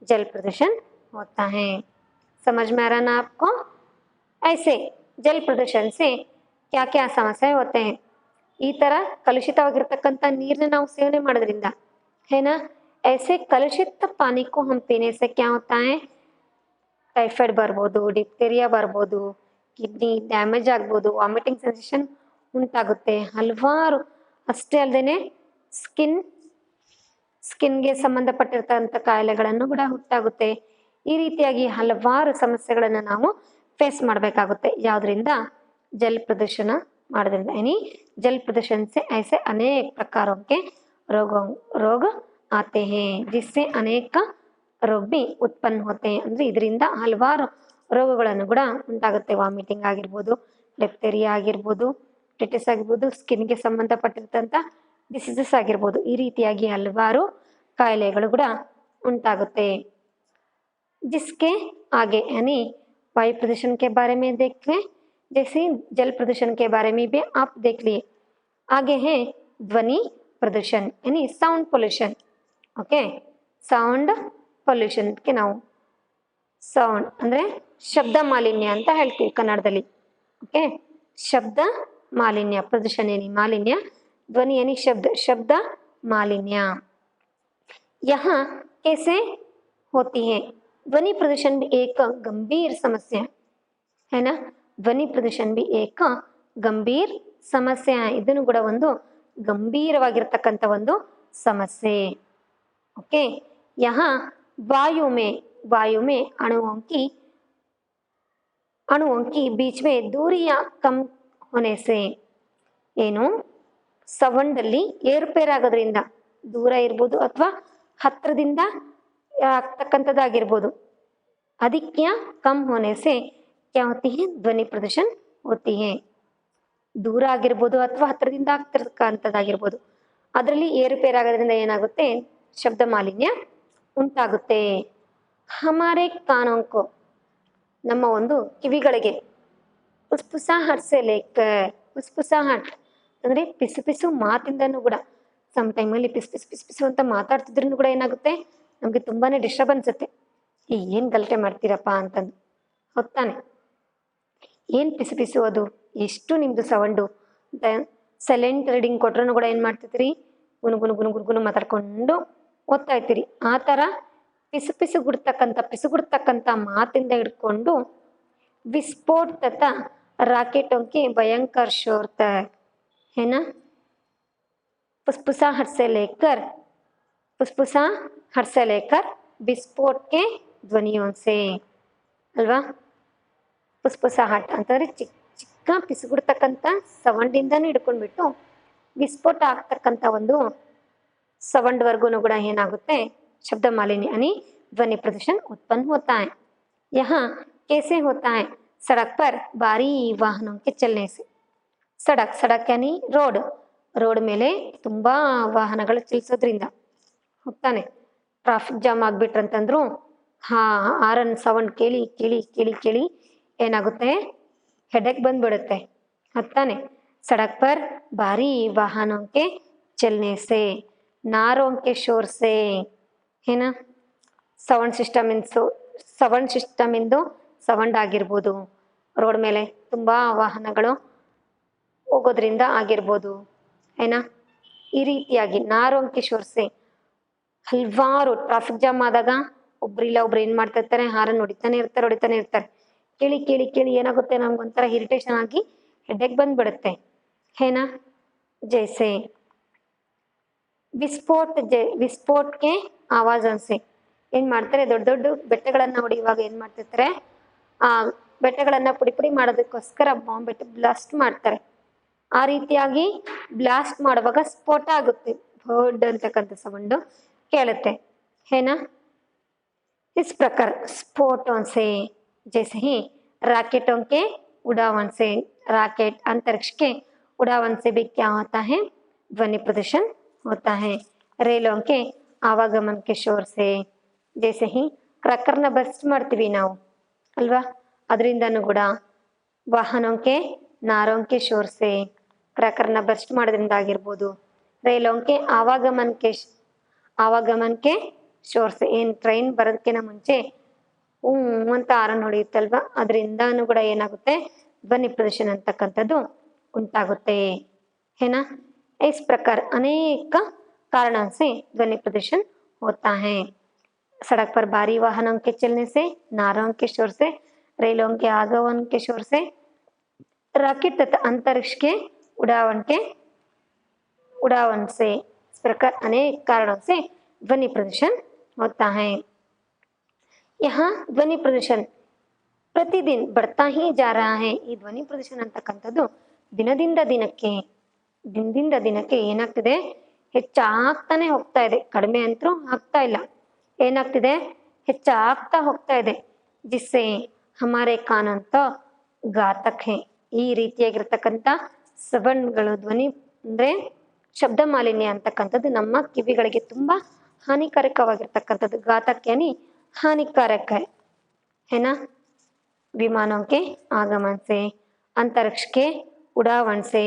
जल प्रदूषण होता है. समझ में आ रहा ना आपको? ऐसे जल प्रदूषण से क्या क्या समस्या होते हैं. ಈ ಥರ ಕಲುಷಿತವಾಗಿರ್ತಕ್ಕಂಥ ನೀರನ್ನ ನಾವು ಸೇವನೆ ಮಾಡೋದ್ರಿಂದ है ना, ऐसे कलुषित पानी को हम पीने से क्या होता है, ಟೈಫಾಯ್ಡ್ ಬರ್ಬೋದು, ಡಿಪ್ತೆರಿಯಾ ಬರ್ಬೋದು, ಕಿಡ್ನಿ ಡ್ಯಾಮೇಜ್ ಆಗ್ಬೋದು, ವಾಮಿಟಿಂಗ್ ಸೆನ್ಸೇಷನ್ ಉಂಟಾಗುತ್ತೆ. ಹಲವಾರು ಅಷ್ಟೇ ಅಲ್ಲದೆ ಸ್ಕಿನ್ಗೆ ಸಂಬಂಧಪಟ್ಟಿರ್ತಕ್ಕಂಥ ಕಾಯಿಲೆಗಳನ್ನು ಕೂಡ ಉಂಟಾಗುತ್ತೆ. ಈ ರೀತಿಯಾಗಿ ಹಲವಾರು ಸಮಸ್ಯೆಗಳನ್ನು ನಾವು ಫೇಸ್ ಮಾಡಬೇಕಾಗುತ್ತೆ. ಯಾವುದರಿಂದ, ಜಲ್ ಪ್ರದೂಷಣ ಮಾಡೋದ್ರಿಂದ. जल प्रदूषण से ऐसे अनेक प्रकारों के रोग आते हैं, जिससे अनेक ರೋಗ ಬಿ ಉತ್ಪನ್ನ ಹೋತೆ. ಅಂದರೆ ಇದರಿಂದ ಹಲವಾರು ರೋಗಗಳನ್ನು ಕೂಡ ಉಂಟಾಗುತ್ತೆ. ವಾಮಿಟಿಂಗ್ ಆಗಿರ್ಬೋದು, ಡಿಪ್ತೆರಿಯಾ ಆಗಿರ್ಬೋದು, ಟಿಟಿಸ್ ಆಗಿರ್ಬೋದು, ಸ್ಕಿನ್ಗೆ ಸಂಬಂಧಪಟ್ಟಿರ್ತಂಥ ಡಿಸೀಸಸ್ ಆಗಿರ್ಬೋದು. ಈ ರೀತಿಯಾಗಿ ಹಲವಾರು ಕಾಯಿಲೆಗಳು ಕೂಡ ಉಂಟಾಗುತ್ತೆ. जिसके आगे यानी वायु प्रदूषण के बारे में देख लें, जैसे जल प्रदूषण के बारे में भी आप देख लिए. आगे है ध्वनि प्रदूषण यानी sound pollution. Okay, sound pollution ಗೆ ನಾವು ಸೌಂಡ್ ಅಂದರೆ ಶಬ್ದ ಮಾಲಿನ್ಯ ಅಂತ ಹೇಳ್ತೀವಿ ಕನ್ನಡದಲ್ಲಿ. ಓಕೆ, ಶಬ್ದ ಮಾಲಿನ್ಯ, ಪ್ರದೂಷಣ ಏನಿ ಮಾಲಿನ್ಯ, ಧ್ವನಿ ಏನಿ ಶಬ್ದ ಮಾಲಿನ್ಯ. यहाँ कैसे होती है, ध्वनि प्रदूषण भी एक गंभीर समस्या है ना. ಧ್ವನಿ ಪ್ರದೂಷಣ भी एक ಗಂಭೀರ್ ಸಮಸ್ಯೆ. ಇದನ್ನು ಕೂಡ ಒಂದು ಗಂಭೀರವಾಗಿರ್ತಕ್ಕಂಥ ಒಂದು ಸಮಸ್ಯೆ. ಓಕೆ, यहाँ वायु में अणुओं की बीच में दूरियां कम होने से ಏನು ಸೌಂಡಲ್ಲಿ ಏರುಪೇರಾಗೋದ್ರಿಂದ, ದೂರ ಇರ್ಬೋದು ಅಥವಾ ಹತ್ತಿರದಿಂದ ಆಗ್ತಕ್ಕಂಥದ್ದಾಗಿರ್ಬೋದು, अधिक्या कम होने से क्या होती है, ಧ್ವನಿ ಪ್ರದೂಷಣ होती है. ದೂರ ಆಗಿರ್ಬೋದು ಅಥವಾ ಹತ್ತಿರದಿಂದ ಆಗ್ತಿರ್ತಕ್ಕಂಥದ್ದಾಗಿರ್ಬೋದು, ಅದರಲ್ಲಿ ಏರುಪೇರಾಗೋದ್ರಿಂದ ಏನಾಗುತ್ತೆ, ಶಬ್ದ ಮಾಲಿನ್ಯ ಉಂಟಾಗುತ್ತೆ. ಹಮಾರೆ ಕಾನೋಂಕೋ, ನಮ್ಮ ಒಂದು ಕಿವಿಗಳಿಗೆ ಉಸ್ಪುಸಾಹಟ್ ಸೆ ಲೇಕರ್, ಉಸ್ಪುಸಾಹಟ್ ಅಂದರೆ ಪಿಸು ಪಿಸು ಮಾತಿಂದನೂ ಕೂಡ, ಸಮ್ ಟೈಮಲ್ಲಿ ಪಿಸು ಪಿಸು ಪಿಸು ಪಿಸು ಅಂತ ಮಾತಾಡ್ತಿದ್ರೂ ಕೂಡ ಏನಾಗುತ್ತೆ, ನಮಗೆ ತುಂಬಾ ಡಿಸ್ಟರ್ಬ್ ಅನ್ಸುತ್ತೆ. ಏನು ಗಲಾಟೆ ಮಾಡ್ತೀರಪ್ಪ ಅಂತಂದು. ಹೊತ್ತಾನೆ, ಏನು ಪಿಸು ಪಿಸು, ಅದು ಎಷ್ಟು ನಿಮ್ಮದು ಸೌಂಡು ಅಂತ. ಸೈಲೆಂಟ್ ರೀಡಿಂಗ್ ಕೊಟ್ರೂ ಕೂಡ ಏನು ಮಾಡ್ತಿರ್ತೀರಿ, ಗುನುಗುನು ಮಾತಾಡ್ಕೊಂಡು ಓದ್ತಾ ಇರ್ತೀರಿ. ಆ ಥರ ಪಿಸುಗುಡ್ತಕ್ಕಂಥ ಮಾತಿಂದ ಹಿಡ್ಕೊಂಡು ವಿಸ್ಫೋಟತ रॉकेटों के भयंकर शोर तक, है ना। फुसफुसाहट से लेकर फुसफुसाहट से लेकर विस्फोट के ಧ್ವನಿयों से ಅಲ್ವಾ. ಫುಸ್ಫುಸಾಹಟ್ ಅಂತಂದರೆ ಚಿಕ್ಕ ಚಿಕ್ಕ ಪಿಸುಗುಡ್ತಕ್ಕಂಥ ಸೌಂಡಿಂದನೇ ಹಿಡ್ಕೊಂಡ್ಬಿಟ್ಟು ವಿಸ್ಫೋಟ ಆಗ್ತಕ್ಕಂಥ ಒಂದು सवंडवर्गू ಕೂಡ ಏನಾಗುತ್ತೆ शब्द मालिन्य यानी ध्वनि प्रदूषण उत्पन्न होता है. यहाँ कैसे होता है? सड़क पर भारी वाहनों के चलने से. सड़क यानी ರೋಡ್ ಮೇಲೆ ತುಂಬಾ ವಾಹನಗಳು ಚಲಿಸೋದ್ರಿಂದ ಹೋಗ್ತಾನೆ. ಟ್ರಾಫಿಕ್ ಜಾಮ್ ಆಗ್ಬಿಟ್ರಂತಂದ್ರು ಹಾರನ್ ಸೌಂಡ್ ಕೇಳಿ ಕೇಳಿ ಕೇಳಿ ಕೇಳಿ ಏನಾಗುತ್ತೆ ಹೆಡೆಕ್ ಬಂದ್ಬಿಡುತ್ತೆ ಹತ್ತಾನೆ. ಸಡಕ್ ಪರ್ ಭಾರಿ ವಾಹನೋं के चलने से नारों के शोर से है ना. ಸೌಂಡ್ ಸಿಸ್ಟಮ್ ಇಂದು ಸೌಂಡ್ ಆಗಿರ್ಬೋದು, ರೋಡ್ ಮೇಲೆ ತುಂಬಾ ವಾಹನಗಳು ಹೋಗೋದ್ರಿಂದ ಆಗಿರ್ಬೋದು ಏನಾ. ಈ ರೀತಿಯಾಗಿ ನಾರೋಂ ಕೆ ಶೋರ್ ಸೆ ಹಲವಾರು ಟ್ರಾಫಿಕ್ ಜಾಮ್ ಆದಾಗ ಒಬ್ರಿಲ್ಲ ಒಬ್ರು ಏನ್ ಮಾಡ್ತಾ ಇರ್ತಾರೆ, ಹಾರನ್ ಹೊಡಿತಾನೆ ಇರ್ತಾರೆ. ಕೇಳಿ ಕೇಳಿ ಕೇಳಿ ಏನಾಗುತ್ತೆ ನಮ್ಗೊಂಥರ ಇರಿಟೇಷನ್ ಆಗಿ ಹೆಡ್ಡೇಕ್ ಬಂದ್ಬಿಡುತ್ತೆ ಏನಾ. ಜೈಸೆ ವಿಸ್ಫೋಟ್ಗೆ ಆವಾಜ್ ಅನ್ಸೆ ಏನ್ ಮಾಡ್ತಾರೆ, ದೊಡ್ಡ ದೊಡ್ಡ ಬೆಟ್ಟಗಳನ್ನ ಹೊಡೆಯುವಾಗ ಏನ್ ಮಾಡ್ತಿರ್ತಾರೆ, ಆ ಬೆಟ್ಟಗಳನ್ನ ಪುಡಿ ಮಾಡೋದಕ್ಕೋಸ್ಕರ ಬಾಂಬ್ ಬಿಟ್ಟು ಬ್ಲಾಸ್ಟ್ ಮಾಡ್ತಾರೆ. ಆ ರೀತಿಯಾಗಿ ಬ್ಲಾಸ್ಟ್ ಮಾಡುವಾಗ ಸ್ಫೋಟ ಆಗುತ್ತೆ, ದೊಡ್ಡ ಅಂತಕ್ಕಂಥ ಸೌಂಡು ಕೇಳುತ್ತೆ ಏನಾ. इस प्रकार स्फोटों से जैसे ही रॉकेटों के उड़ावन से रॉकेट अंतरिक्ष के उड़ावन से भी क्या होता है, ध्वनि प्रदूषण होता है. रेलों के आवागमन के शोर से जैसे ही ಕ್ರ್ಯಾಕರ್ನ ಬರ್ಸ್ಟ್ ಮಾಡ್ತೀವಿ ನಾವು ಅಲ್ವಾ, ಅದರಿಂದನೂ ಕೂಡ ವಾಹನೋಂಕೆ ನಾರೋಂಕೆ ಶೋರ್ಸೆ ಕ್ರ್ಯಾಕರ್ನ ಬರ್ಸ್ಟ್ ಮಾಡೋದ್ರಿಂದ ಆಗಿರ್ಬೋದು. ರೈಲೋಂಕೆ ಆವಾಗಮನಕ್ಕೆ ಶೋರ್ಸೆ ಏನು ಟ್ರೈನ್ ಬರೋದಕ್ಕಿಂತ ಮುಂಚೆ ಅಂತ ಹಾರನ್ ಹೊಡೆಯುತ್ತಲ್ವಾ, ಅದರಿಂದನೂ ಕೂಡ ಏನಾಗುತ್ತೆ ಧ್ವನಿ ಪ್ರದೂಷಣ ಅಂತಕ್ಕಂಥದ್ದು ಉಂಟಾಗುತ್ತೆ ಏನಾ. इस प्रकार अनेक कारणों से ध्वनि प्रदूषण होता है. सड़क पर भारी वाहनों के चलने से, नारों के शोर से, रेलों के आगमन के शोर से, रॉकेट तथा अंतरिक्ष के उड़ावन से, इस प्रकार अनेक कारणों से ध्वनि प्रदूषण होता है. यहाँ ಧ್ವನಿ ಪ್ರದೂಷಣ ಪ್ರತಿದಿನ बढ़ता ही जा रहा है. ಈ ಧ್ವನಿ ಪ್ರದೂಷಣ ಅಂತಕ್ಕಂಥದ್ದು ದಿನದಿಂದ ದಿನಕ್ಕೆ ಏನಾಗ್ತಿದೆ, ಹೆಚ್ಚಾಗ್ತಾನೆ ಹೋಗ್ತಾ ಇದೆ, ಕಡಿಮೆ ಅಂತೂ ಆಗ್ತಾ ಇಲ್ಲ, ಏನಾಗ್ತಿದೆ ಹೆಚ್ಚಾಗ್ತಾ ಹೋಗ್ತಾ ಇದೆ. ಜಿಸ್ಸೆ ಹಮಾರೆ ಕಾನೂನ್ ತೋ ಘಾತಕ್ ಹೇ. ಈ ರೀತಿಯಾಗಿರ್ತಕ್ಕಂಥ ಸವಣ್ಗಳು ಧ್ವನಿ ಅಂದ್ರೆ ಶಬ್ದ ಮಾಲಿನ್ಯ ಅಂತಕ್ಕಂಥದ್ದು ನಮ್ಮ ಕಿವಿಗಳಿಗೆ ತುಂಬಾ ಹಾನಿಕಾರಕವಾಗಿರ್ತಕ್ಕಂಥದ್ದು. ಘಾತಕ್ ಯಾನಿ हानिकारक है ना. विमानों के आगमन से, अंतरिक्ष के उड़ावन से,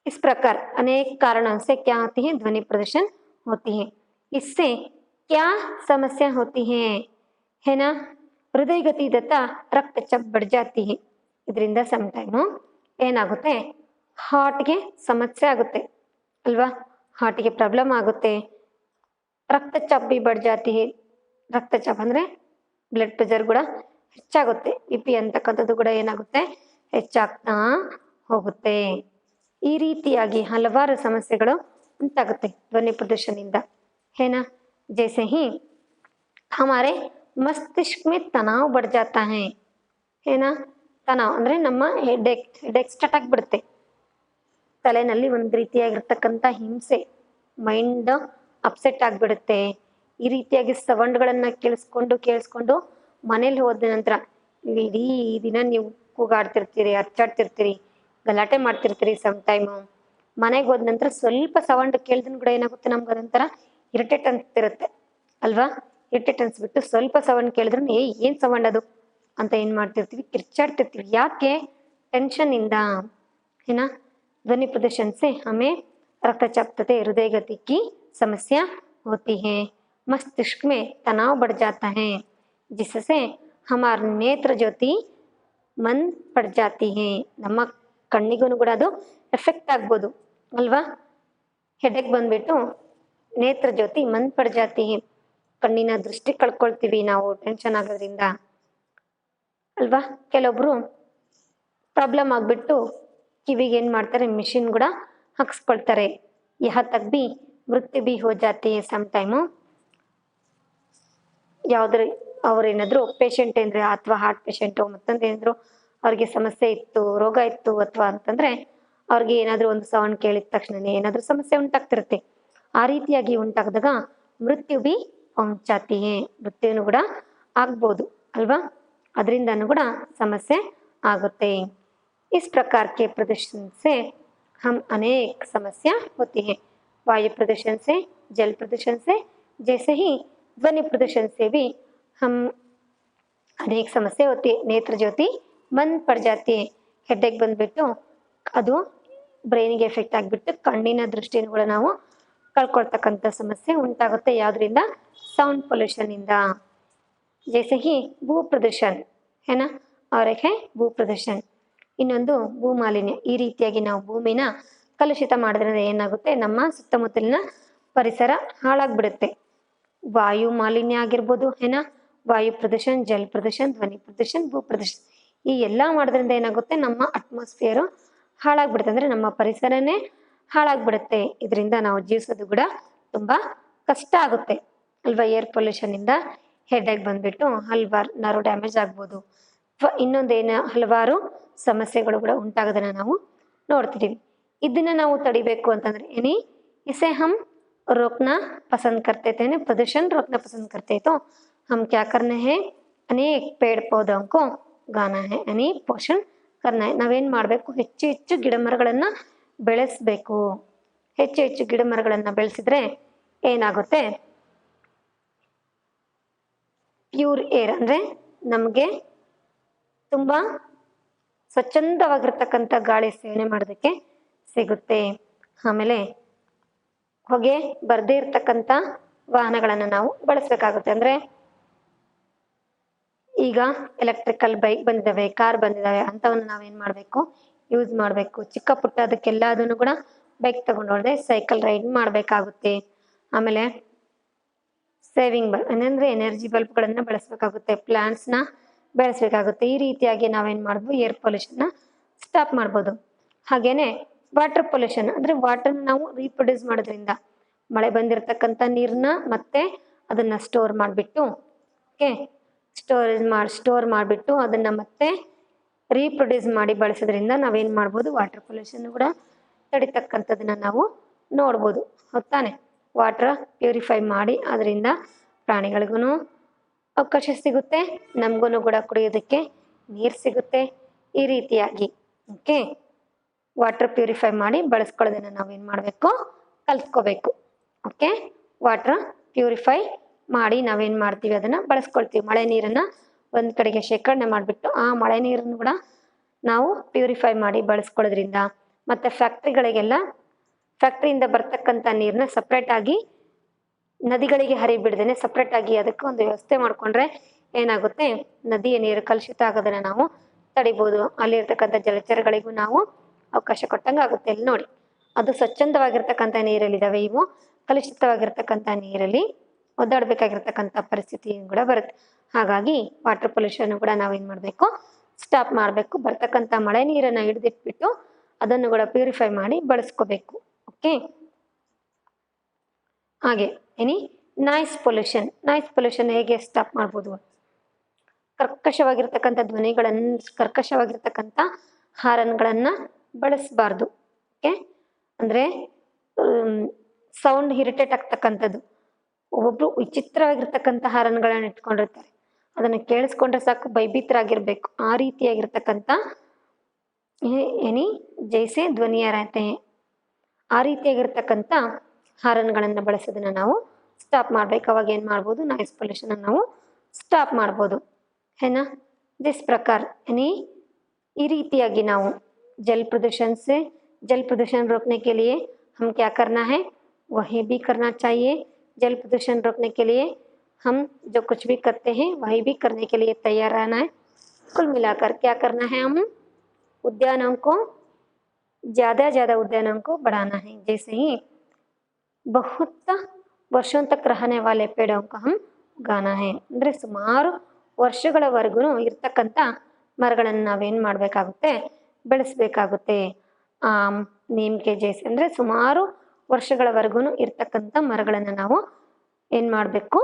इस प्रकार अनेक कारणों से क्या होती है, ध्वनि प्रदूषण होती है. इससे क्या समस्या होती है ना. हृदय गति तथा रक्तचाप बढ़ जाती है. ಇದರಿಂದ ಸಮ್ ಟೈಮು ಏನಾಗುತ್ತೆ ಹಾರ್ಟ್ಗೆ ಸಮಸ್ಯೆ ಆಗುತ್ತೆ ಅಲ್ವಾ, ಹಾರ್ಟ್ಗೆ ಪ್ರಾಬ್ಲಮ್ ಆಗುತ್ತೆ. ರಕ್ತಚಾಪ್ ಬಿ बढ़ जाती है. ರಕ್ತಚಾಪ್ ಅಂದರೆ ಬ್ಲಡ್ ಪ್ರೆಷರ್ ಕೂಡ ಹೆಚ್ಚಾಗುತ್ತೆ, BP ಅಂತಕ್ಕಂಥದ್ದು ಕೂಡ ಏನಾಗುತ್ತೆ ಹೆಚ್ಚಾಗ್ತಾ ಹೋಗುತ್ತೆ. ಈ ರೀತಿಯಾಗಿ ಹಲವಾರು ಸಮಸ್ಯೆಗಳು ಉಂಟಾಗುತ್ತೆ ಧ್ವನಿ ಪ್ರದೂಷಣದಿಂದ ಏನಾ. जैसे ही हमारे मस्तिष्क में तनाव बढ़ जाता है ಏನಾ. ತನಾವ್ ಅಂದರೆ ನಮ್ಮ ಹೆಡ್ಡೇಕ್ ಸ್ಟಾರ್ಟ್ ಆಗಿಬಿಡುತ್ತೆ, ತಲೆನಲ್ಲಿ ಒಂದು ರೀತಿಯಾಗಿರ್ತಕ್ಕಂಥ ಹಿಂಸೆ, ಮೈಂಡ್ ಅಪ್ಸೆಟ್ ಆಗಿಬಿಡುತ್ತೆ. ಈ ರೀತಿಯಾಗಿ ಸೌಂಡ್ಗಳನ್ನು ಕೇಳಿಸ್ಕೊಂಡು ಮನೇಲಿ ಹೋದ ನಂತರ ಇಡೀ ದಿನ ನೀವು ಕೂಗಾಡ್ತಿರ್ತೀರಿ, ಅಚ್ಚಾಡ್ತಿರ್ತೀರಿ, ಗಲಾಟೆ ಮಾಡ್ತಿರ್ತೀರಿ. ಸಮ್ ಟೈಮು ಮನೆಗೆ ಹೋದ ನಂತರ ಸ್ವಲ್ಪ ಸೌಂಡ್ ಕೇಳಿದ್ರು ಕೂಡ ಏನಾಗುತ್ತೆ ನಮ್ಗೆ ಅದೊಂಥರ ಇರಿಟೇಟ್ ಅನ್ಸ್ತಿರುತ್ತೆ ಅಲ್ವಾ. ಇರಿಟೇಟ್ ಅನ್ಸ್ಬಿಟ್ಟು ಸ್ವಲ್ಪ ಸೌಂಡ್ ಕೇಳಿದ್ರು ಏನು ಸೌಂಡ್ ಅದು ಅಂತ ಏನು ಮಾಡ್ತಿರ್ತೀವಿ, ಕಿರ್ಚಾಡ್ತಿರ್ತೀವಿ. ಯಾಕೆ? ಟೆನ್ಷನ್ನಿಂದ ಏನಾ. ध्वनि प्रदूषण से हमें रक्तचाप तथा हृदय गति की समस्या होती है. मस्तिष्क में तनाव बढ़ जाता है जिससे हमारी नेत्र ज्योति मंद पड़ जाती है. ನಮ್ಮ ಕಣ್ಣಿಗೂ ಕೂಡ ಅದು ಎಫೆಕ್ಟ್ ಆಗ್ಬೋದು ಅಲ್ವಾ. ಹೆಡ್ಡೇಕ್ ಬಂದ್ಬಿಟ್ಟು ನೇತ್ರ ಜ್ಯೋತಿ ಮಂದ್ ಪಡ್ ಜಾತಿ, ಕಣ್ಣಿನ ದೃಷ್ಟಿ ಕಳ್ಕೊಳ್ತೀವಿ ನಾವು ಟೆನ್ಷನ್ ಆಗೋದ್ರಿಂದ. ಅಲ್ವಾ. ಕೆಲವೊಬ್ರು ಪ್ರಾಬ್ಲಮ್ ಆಗಿಬಿಟ್ಟು ಕಿವಿಗೆ ಏನು ಮಾಡ್ತಾರೆ, ಮಿಷಿನ್ ಕೂಡ ಹಾಕ್ಸ್ಕೊಳ್ತಾರೆ. ಯಹ ತಕ್ ಬಿ ಮೃತ್ಯು ಬಿ ಹೋ ಜಾತಿ ಸಮ್ ಟೈಮು. ಯಾವುದ್ರ ಅವ್ರೇನಾದರೂ ಪೇಷಂಟ್ ಅಂದರೆ ಅಥವಾ ಹಾರ್ಟ್ ಪೇಷಂಟು ಮತ್ತೊಂದು ಏನಾದರೂ ಅವ್ರಿಗೆ ಸಮಸ್ಯೆ ಇತ್ತು, ರೋಗ ಇತ್ತು ಅಥವಾ ಅಂತಂದರೆ ಅವ್ರಿಗೆ ಏನಾದರೂ ಒಂದು ಸೌಂಡ್ ಕೇಳಿದ ತಕ್ಷಣನೇ ಏನಾದರೂ ಸಮಸ್ಯೆ ಉಂಟಾಗ್ತಿರುತ್ತೆ. ಆ ರೀತಿಯಾಗಿ ಉಂಟಾಗದಾಗ ಮೃತ್ಯು ಬಿ ಪਹੁಂಚಾತಿಯೇ, ಮೃತ್ಯುನು ಕೂಡ ಆಗ್ಬೋದು ಅಲ್ವಾ. ಅದರಿಂದನೂ ಕೂಡ ಸಮಸ್ಯೆ आಗುತ್ತೆ. इस प्रकार के प्रदूषण से हम अनेक समस्या होती है. वायु प्रदूषण से, जल प्रदूषण से, जैसे ही ध्वनि प्रदूषण से भी हम अनेक समस्या होती है. नेत्र ज्योति बंद पड़ जाती है. ಹೆಡ್ಡೇಕ್ ಬಂದ್ಬಿಟ್ಟು ಅದು ಬ್ರೈನಿಗೆ ಎಫೆಕ್ಟ್ ಆಗಿಬಿಟ್ಟು ಕಣ್ಣಿನ ದೃಷ್ಟಿಯನ್ನು ಕೂಡ ನಾವು ಕಳ್ಕೊಳ್ತಕ್ಕಂಥ ಸಮಸ್ಯೆ ಉಂಟಾಗುತ್ತೆ. ಯಾವುದರಿಂದ? ಸೌಂಡ್ ಪೊಲ್ಯೂಷನಿಂದ. ಜೈಸೆ ಹಿ ಭೂ ಪ್ರದೂಷಣ್ ಏನ ಅವರಿಗೆ ಭೂ ಪ್ರದೂಷಣ್. ಇನ್ನೊಂದು ಭೂ ಮಾಲಿನ್ಯ. ಈ ರೀತಿಯಾಗಿ ನಾವು ಭೂಮಿನ ಕಲುಷಿತ ಮಾಡೋದ್ರಿಂದ ಏನಾಗುತ್ತೆ, ನಮ್ಮ ಸುತ್ತಮುತ್ತಲಿನ ಪರಿಸರ ಹಾಳಾಗ್ಬಿಡುತ್ತೆ. ವಾಯು ಮಾಲಿನ್ಯ ಆಗಿರ್ಬೋದು, ಏನ ವಾಯು ಪ್ರದೂಷಣ್, ಜಲ ಪ್ರದೂಷಣ್, ಧ್ವನಿ ಪ್ರದೂಷಣ್, ಭೂ ಪ್ರದೂಷಣ್. ಈ ಎಲ್ಲ ಮಾಡೋದ್ರಿಂದ ಏನಾಗುತ್ತೆ, ನಮ್ಮ ಅಟ್ಮಾಸ್ಫಿಯರು ಹಾಳಾಗ್ಬಿಡುತ್ತೆ, ಅಂದರೆ ನಮ್ಮ ಪರಿಸರನೇ ಹಾಳಾಗ್ಬಿಡುತ್ತೆ. ಇದರಿಂದ ನಾವು ಜೀವಿಸೋದು ಕೂಡ ತುಂಬ ಕಷ್ಟ ಆಗುತ್ತೆ ಅಲ್ವಾ. ಏರ್ ಪೊಲ್ಯೂಷನಿಂದ ಹೆಡ್ಡೇಕ್ ಬಂದ್ಬಿಟ್ಟು ಹಲವಾರು ನರ್ವ್ ಡ್ಯಾಮೇಜ್ ಆಗ್ಬೋದು ಅಥವಾ ಇನ್ನೊಂದೇನು ಹಲವಾರು ಸಮಸ್ಯೆಗಳು ಕೂಡ ಉಂಟಾಗೋದನ್ನು ನಾವು ನೋಡ್ತಿದ್ದೀವಿ. ಇದನ್ನು ನಾವು ತಡಿಬೇಕು ಅಂತಂದರೆ ಏನಿ ಇಸೆ ಹಮ್ रोकना पसंद करते थे ना, प्रदूषण रोकना पसंद करते तो हम क्या करना है, अनेक पेड़ पौधों को गाना है, अनेक पोषण करना है. ನಾವೇನು ಮಾಡಬೇಕು, ಹೆಚ್ಚು ಹೆಚ್ಚು ಗಿಡ ಮರಗಳನ್ನು ಬೆಳೆಸಬೇಕು. ಹೆಚ್ಚು ಹೆಚ್ಚು ಗಿಡ ಮರಗಳನ್ನು ಬೆಳೆಸಿದ್ರೆ ಏನಾಗುತ್ತೆ, ಪ್ಯೂರ್ ಏರ್ ಅಂದರೆ ನಮಗೆ ತುಂಬ ಸ್ವಚ್ಛಂದವಾಗಿರ್ತಕ್ಕಂಥ ಗಾಳಿ ಸೇವನೆ ಮಾಡೋದಕ್ಕೆ ಸಿಗುತ್ತೆ. ಆಮೇಲೆ ಹೊಗೆ ಬರದೇ ಇರ್ತಕ್ಕಂಥ ವಾಹನಗಳನ್ನು ನಾವು ಬಳಸಬೇಕಾಗುತ್ತೆ. ಅಂದರೆ ಈಗ ಎಲೆಕ್ಟ್ರಿಕಲ್ ಬೈಕ್ ಬಂದಿದ್ದಾವೆ, ಕಾರ್ ಬಂದಿದ್ದಾವೆ, ಅಂಥವನ್ನು ನಾವೇನು ಮಾಡಬೇಕು, ಯೂಸ್ ಮಾಡಬೇಕು. ಚಿಕ್ಕ ಪುಟ್ಟ ಅದಕ್ಕೆಲ್ಲ ಅದನ್ನು ಕೂಡ ಬೈಕ್ ತಗೊಂಡು ಹೋದರೆ ಸೈಕಲ್ ರೈಡ್ ಮಾಡಬೇಕಾಗುತ್ತೆ. ಆಮೇಲೆ ಸೇವಿಂಗ್ ಬಲ್ಬ್ ಅಂದರೆ ಎನರ್ಜಿ ಬಲ್ಬ್ಗಳನ್ನು ಬಳಸಬೇಕಾಗುತ್ತೆ, ಪ್ಲಾಂಟ್ಸ್ನ ಬೆಳೆಸಬೇಕಾಗುತ್ತೆ. ಈ ರೀತಿಯಾಗಿ ನಾವೇನು ಮಾಡ್ಬೋದು, ಏರ್ ಪೊಲ್ಯೂಷನ್ನ ಸ್ಟಾಪ್ ಮಾಡ್ಬೋದು. ಹಾಗೆಯೇ ವಾಟರ್ ಪೊಲ್ಯೂಷನ್ ಅಂದರೆ ವಾಟರ್ನ ನಾವು ರೀಪ್ರೊಡ್ಯೂಸ್ ಮಾಡೋದ್ರಿಂದ ಮಳೆ ಬಂದಿರತಕ್ಕಂಥ ನೀರನ್ನ ಮತ್ತೆ ಅದನ್ನು ಸ್ಟೋರ್ ಮಾಡಿಬಿಟ್ಟು ಓಕೆ ಸ್ಟೋರ್ ಮಾಡಿಬಿಟ್ಟು ಅದನ್ನು ಮತ್ತೆ ರೀಪ್ರೊಡ್ಯೂಸ್ ಮಾಡಿ ಬಳಸೋದ್ರಿಂದ ನಾವೇನು ಮಾಡ್ಬೋದು, ವಾಟರ್ ಪೊಲ್ಯೂಷನ್ ಕೂಡ ತಡಿತಕ್ಕಂಥದ್ದನ್ನು ನಾವು ನೋಡ್ಬೋದು. ಹೊತ್ತಾನೆ ವಾಟರ್ ಪ್ಯೂರಿಫೈ ಮಾಡಿ ಅದರಿಂದ ಪ್ರಾಣಿಗಳಿಗೂ ಅವಕಾಶ ಸಿಗುತ್ತೆ, ನಮಗೂ ಕೂಡ ಕುಡಿಯೋದಕ್ಕೆ ನೀರು ಸಿಗುತ್ತೆ. ಈ ರೀತಿಯಾಗಿ ಓಕೆ ವಾಟರ್ ಪ್ಯೂರಿಫೈ ಮಾಡಿ ಬಳಸ್ಕೊಳ್ಳೋದನ್ನು ನಾವೇನು ಮಾಡಬೇಕು, ಕಲ್ತ್ಕೋಬೇಕು. ಓಕೆ ವಾಟರ್ ಪ್ಯೂರಿಫೈ ಮಾಡಿ ನಾವೇನು ಮಾಡ್ತೀವಿ, ಅದನ್ನು ಬಳಸ್ಕೊಳ್ತೀವಿ. ಮಳೆ ನೀರನ್ನು ಒಂದು ಕಡೆಗೆ ಶೇಖರಣೆ ಮಾಡಿಬಿಟ್ಟು ಆ ಮಳೆ ನೀರನ್ನು ಕೂಡ ನಾವು ಪ್ಯೂರಿಫೈ ಮಾಡಿ ಬಳಸ್ಕೊಳ್ಳೋದ್ರಿಂದ, ಮತ್ತು ಫ್ಯಾಕ್ಟ್ರಿಯಿಂದ ಬರ್ತಕ್ಕಂಥ ನೀರನ್ನ ಸಪ್ರೇಟಾಗಿ ನದಿಗಳಿಗೆ ಹರಿಬಿಡ್ದೇನೆ ಸಪ್ರೇಟಾಗಿ ಅದಕ್ಕೆ ಒಂದು ವ್ಯವಸ್ಥೆ ಮಾಡಿಕೊಂಡ್ರೆ ಏನಾಗುತ್ತೆ, ನದಿಯ ನೀರು ಕಲುಷಿತ ಆಗೋದನ್ನು ನಾವು ತಡಿಬೋದು. ಅಲ್ಲಿರ್ತಕ್ಕಂಥ ಜಲಚರಗಳಿಗೂ ನಾವು ಅವಕಾಶ ಕೊಟ್ಟಂಗೆ ಆಗುತ್ತೆ. ಇಲ್ಲಿ ನೋಡಿ, ಅದು ಸ್ವಚ್ಛಂದವಾಗಿರ್ತಕ್ಕಂಥ ನೀರಲ್ಲಿದ್ದಾವೆ, ಇವು ಕಲುಷಿತವಾಗಿರ್ತಕ್ಕಂಥ ನೀರಲ್ಲಿ ಒದ್ದಾಡಬೇಕಾಗಿರ್ತಕ್ಕಂಥ ಪರಿಸ್ಥಿತಿ ಕೂಡ ಬರುತ್ತೆ. ಹಾಗಾಗಿ ವಾಟರ್ ಪೊಲ್ಯೂಷನ್ ಕೂಡ ನಾವೇನು ಮಾಡಬೇಕು, ಸ್ಟಾಪ್ ಮಾಡಬೇಕು. ಬರ್ತಕ್ಕಂಥ ಮಳೆ ನೀರನ್ನು ಹಿಡಿದಿಟ್ಬಿಟ್ಟು ಅದನ್ನು ಕೂಡ ಪ್ಯೂರಿಫೈ ಮಾಡಿ ಬಳಸ್ಕೋಬೇಕು. ಓಕೆ ಹಾಗೆ ಏನಿ ನಾಯ್ಸ್ ಪೊಲ್ಯೂಷನ್ ಹೇಗೆ ಸ್ಟಾಪ್ ಮಾಡ್ಬೋದು, ಕರ್ಕಶವಾಗಿರ್ತಕ್ಕಂಥ ಧ್ವನಿಗಳನ್ನು, ಕರ್ಕಶವಾಗಿರ್ತಕ್ಕಂಥ ಹಾರನ್ಗಳನ್ನು ಬಳಸಬಾರ್ದು. ಓಕೆ ಅಂದರೆ ಸೌಂಡ್ ಇರಿಟೇಟ್ ಆಗ್ತಕ್ಕಂಥದ್ದು. ಒಬ್ಬೊಬ್ರು ವಿಚಿತ್ರವಾಗಿರ್ತಕ್ಕಂಥ ಹಾರನ್ಗಳನ್ನು ಇಟ್ಕೊಂಡಿರ್ತಾರೆ, ಅದನ್ನು ಕೇಳಿಸ್ಕೊಂಡ್ರೆ ಸಾಕು ಭಯಭೀತರಾಗಿರ್ಬೇಕು. ಆ ರೀತಿಯಾಗಿರ್ತಕ್ಕಂಥ ಏನಿ ಜೈಸೆ ಧ್ವನಿಯ ರಹತೆ ಆ ರೀತಿಯಾಗಿರ್ತಕ್ಕಂಥ ಹಾರನ್ಗಳನ್ನು ಬಳಸೋದನ್ನು ನಾವು ಸ್ಟಾಪ್ ಮಾಡಬೇಕು. ಅವಾಗ ಏನು ಮಾಡ್ಬೋದು, ನಾಯ್ಸ್ ಪೊಲ್ಯೂಷನ್ ನಾವು ಸ್ಟಾಪ್ ಮಾಡ್ಬೋದು. है ना। जिस प्रकार यानी ಈ ರೀತಿಯಾಗಿ ನಾವು जल प्रदूषण रोकने के लिए हम क्या करना है, वही भी करना चाहिए. जल प्रदूषण रोकने के लिए हम जो कुछ भी करते हैं वही भी करने के लिए तैयार रहना है. कुल मिलाकर क्या करना है, हम उद्यानों को ज़्यादा उद्यानों को बढ़ाना है. जैसे ही बहुत वर्षों तक रहने वाले पेड़ों को हम उगाना है. ಅಂದರೆ ಸುಮಾರು ವರ್ಷಗಳವರೆಗೂ ಇರ್ತಕ್ಕಂಥ ಮರಗಳನ್ನು ನಾವೇನು ಮಾಡಬೇಕಾಗುತ್ತೆ, ಬೆಳೆಸಬೇಕಾಗುತ್ತೆ. ಆಮ್, ನೀಮ್ ಕೆ ಜೈಸೆ ಅಂದರೆ ಸುಮಾರು ವರ್ಷಗಳವರೆಗೂ ಇರ್ತಕ್ಕಂಥ ಮರಗಳನ್ನು ನಾವು ಏನು ಮಾಡಬೇಕು,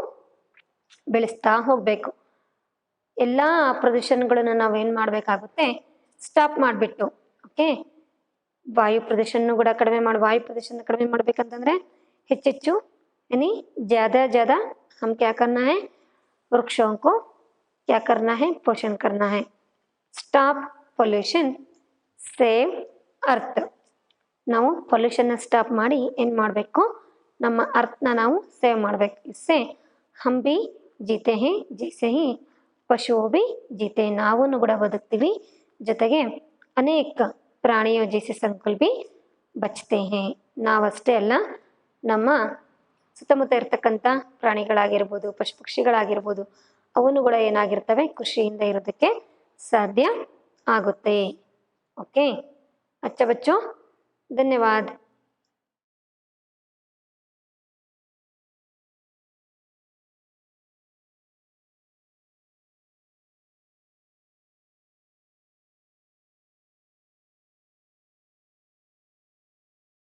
ಬೆಳೆಸ್ತಾ ಹೋಗಬೇಕು. ಎಲ್ಲ ಪ್ರದೂಷಣಗಳನ್ನು ನಾವೇನು ಮಾಡಬೇಕಾಗುತ್ತೆ, ಸ್ಟಾಪ್ ಮಾಡಿಬಿಟ್ಟು, ಓಕೆ, ವಾಯು ಪ್ರದೂಷಣ ಕೂಡ ವಾಯು ಪ್ರದೂಷಣ ಕಡಿಮೆ ಮಾಡಬೇಕಂತಂದ್ರೆ ಹೆಚ್ಚೆಚ್ಚು यानी ज़्यादा ज़्यादा हम क्या करना है, वृक्षों को क्या करना है, पोषण करना है. Stop pollution, save earth. ನಾವು ಪೊಲ್ಯೂಷನ್ನ ಸ್ಟಾಪ್ ಮಾಡಿ ಏನು ಮಾಡಬೇಕು, ನಮ್ಮ ಅರ್ಥನ ನಾವು ಸೇವ್ ಮಾಡಬೇಕು. ಇಸ್ಸೆ ಹಮ್ ಭಿ ಜೀತೆ ಹೇ ಜೈಸೆ ಹಿ ಪಶುವು ಭಿ ಜೀತೆ, ನಾವು ಕೂಡ ಬದುಕ್ತೀವಿ, ಜೊತೆಗೆ ಅನೇಕ ಪ್ರಾಣಿಯೋ ಜೈಸೆ ಸಂಕುಲ್ ಭಿ ಬಚ್ತೆ ಹೇ. ನಾವಷ್ಟೇ ಅಲ್ಲ, ನಮ್ಮ ಸುತ್ತಮುತ್ತ ಇರ್ತಕ್ಕಂಥ ಪ್ರಾಣಿಗಳಾಗಿರ್ಬೋದು, ಪಶು ಪಕ್ಷಿಗಳಾಗಿರ್ಬೋದು, ಅವನು ಕೂಡ ಏನಾಗಿರ್ತವೆ, ಖುಷಿಯಿಂದ ಇರೋದಕ್ಕೆ ಸಾಧ್ಯ ಆಗುತ್ತೆ. ओके, अच्छा बच्चों, धन्यवाद.